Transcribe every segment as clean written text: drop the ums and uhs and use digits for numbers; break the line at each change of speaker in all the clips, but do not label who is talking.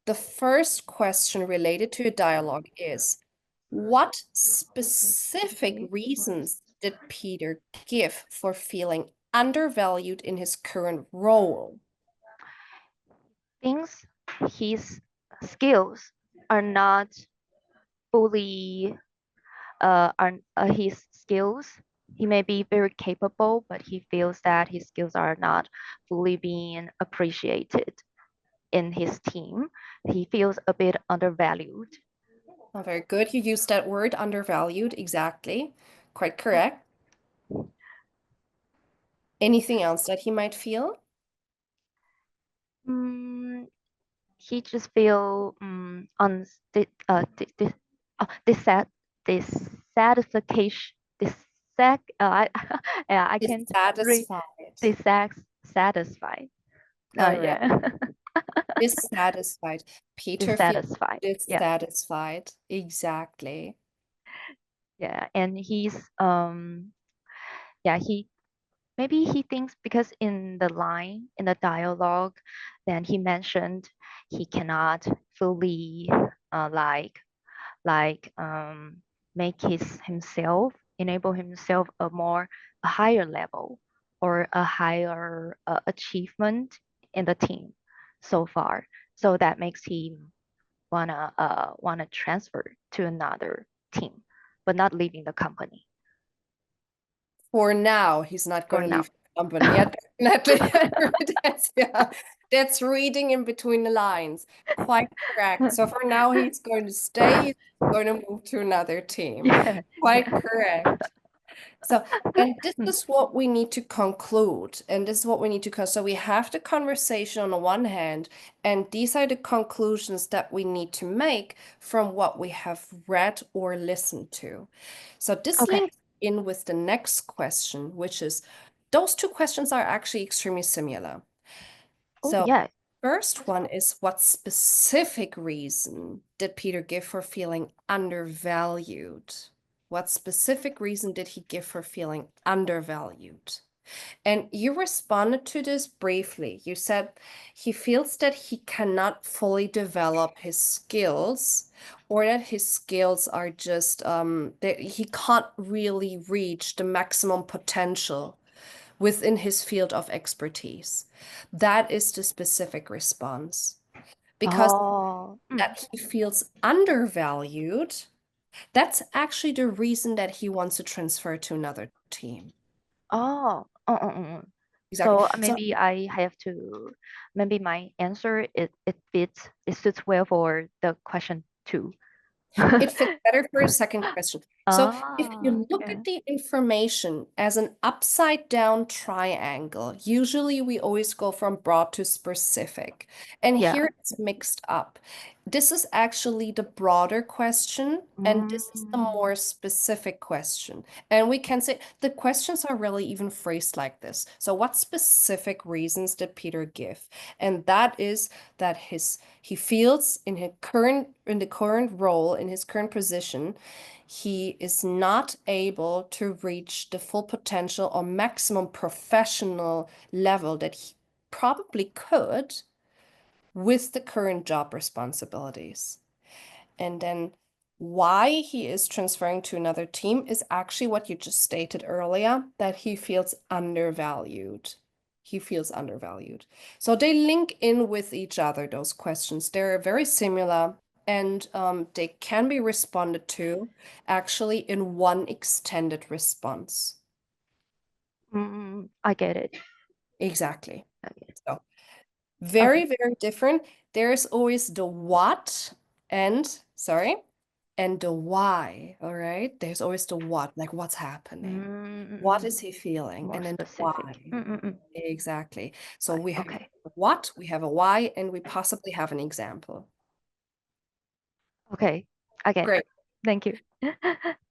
the first question related to a dialogue is, what specific reasons did Peter give for feeling undervalued in his current role?
Thinks his skills are not fully his skills. He may be very capable, but he feels that his skills are not fully being appreciated in his team. He feels a bit undervalued.
Oh, very good. You used that word, undervalued, exactly. Quite correct. Anything else that he might feel?
He just feel dissatisfaction. I yeah, I can't read dissatisfied.
Correct.
Yeah.
Dissatisfied. Peter feels
Dissatisfied. Yeah.
dissatisfied. Exactly.
Yeah, and he's yeah, maybe he thinks because in the dialogue, then he mentioned he cannot fully like make enable himself a higher level or a higher achievement in the team so far. So that makes him wanna transfer to another team, but not leaving the company.
For now, he's not
For
going to
now.
leave the company. Yeah, definitely. That's reading in between the lines. Quite correct. So for now, he's going to stay. He's going to move to another team.
Yeah.
Quite correct. So, and this is what we need to conclude. And this is what we need to so we have the conversation on the one hand, and these are the conclusions that we need to make from what we have read or listened to. So this
Okay.
links in with the next question, which is, those two questions are actually extremely similar.
Oh,
So
yeah.
first one is, what specific reason did Peter give for feeling undervalued? What specific reason did he give for feeling undervalued? And you responded to this briefly. You said he feels that he cannot fully develop his skills, or that his skills are just, that he can't really reach the maximum potential within his field of expertise. That is the specific response. Because that he feels undervalued, that's actually the reason that he wants to transfer to another team. Exactly.
So maybe I have to, maybe my answer, it suits well for the question 2.
It fits better for a second question. So if you look
Yeah.
at the information as an upside down triangle, usually we always go from broad to specific. And
Yeah.
here it's mixed up. This is actually the broader question, and this is the more specific question. And we can say the questions are really even phrased like this. So what specific reasons did Peter give? And that is that he feels in the current role, in his current position, he is not able to reach the full potential or maximum professional level that he probably could with the current job responsibilities. And then why he is transferring to another team is actually what you just stated earlier, that he feels undervalued. He feels undervalued. So they link in with each other, those questions. They're very similar, and they can be responded to actually in one extended response.
I get it.
Exactly.
I get it.
So very, very different. There's always the what and, and the why, all right? There's always the what, like what's happening? What is he feeling?
More
And then the
specific.
why. Exactly. So we have
Okay.
a what, we have a why, and we possibly have an example.
Okay. I get
Great.
it. Thank you.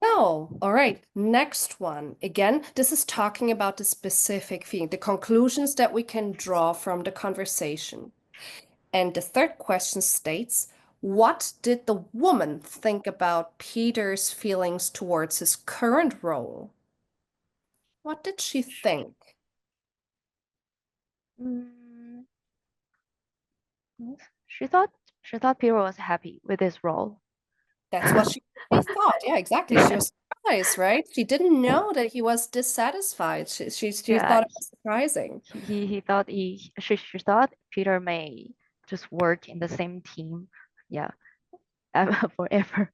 Oh, all right. Next one. Again, this is talking about the specific feeling, the conclusions that we can draw from the conversation. And the third question states, what did the woman think about Peter's feelings towards his current role? What did she think?
Mm, she thought She thought Peter was happy with his role.
That's what she thought. Yeah, exactly. She was surprised, right? She didn't know that he was dissatisfied. She
Yeah,
thought it was surprising.
he thought she thought Peter may just work in the same team. Yeah, forever.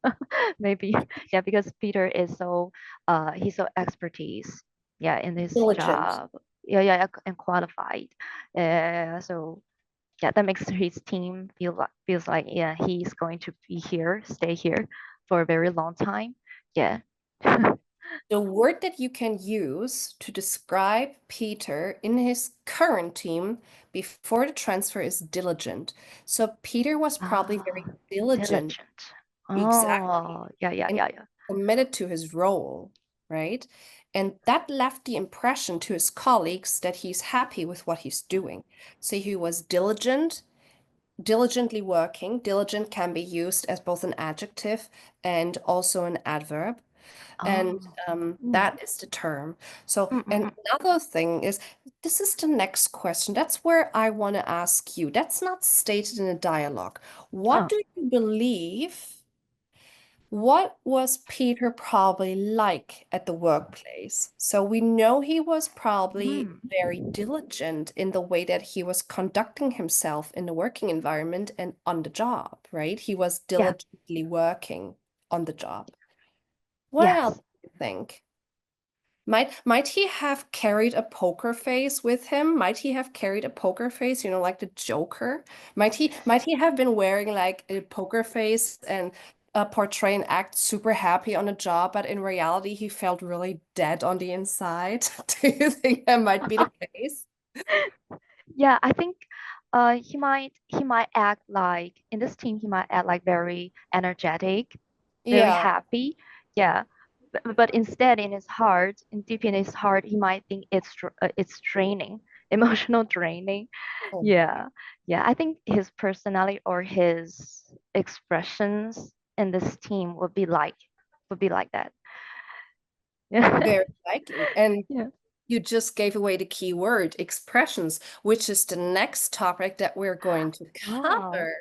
Maybe. Yeah, because Peter is so he's so expertise. Yeah, in his
Diligent.
job. Yeah, and qualified. So yeah, that makes his team feels like yeah he's going to be here, stay here for a very long time. Yeah.
The word that you can use to describe Peter in his current team before the transfer is diligent. So Peter was probably very
Ah,
diligent,
diligent.
exactly,
Oh, yeah,
and
yeah.
committed to his role, right? And that left the impression to his colleagues that he's happy with what he's doing. So he was diligent, diligently working. Diligent can be used as both an adjective and also an adverb. And
Oh. Mm,
that is the term. So,
mm, mm,
and
mm.
another thing is, this is the next question. That's where I want to ask you. That's not stated in a dialogue. What
Oh.
do you believe? What was Peter probably like at the workplace? So we know he was probably
Mm.
very diligent in the way that he was conducting himself in the working environment and on the job, right? He was
Yeah.
diligently working on the job. What else
Yes.
do you think? Might he have carried a poker face with him? Might he have carried a poker face, like the Joker? Might he have been wearing like a poker face and portray and act super happy on a job, but in reality he felt really dead on the inside? Do you think that might be the case?
Yeah, I think he might act like in this team he might act like very energetic, very
Yeah.
happy. Yeah. But instead in his heart, deep in his heart, he might think it's draining, emotional draining.
Oh my.
Yeah. Yeah, I think his personality or his expressions in this team would be like that. Yeah.
Very likely. And
Yeah.
you just gave away the key word, expressions, which is the next topic that we're going to
Oh,
cover.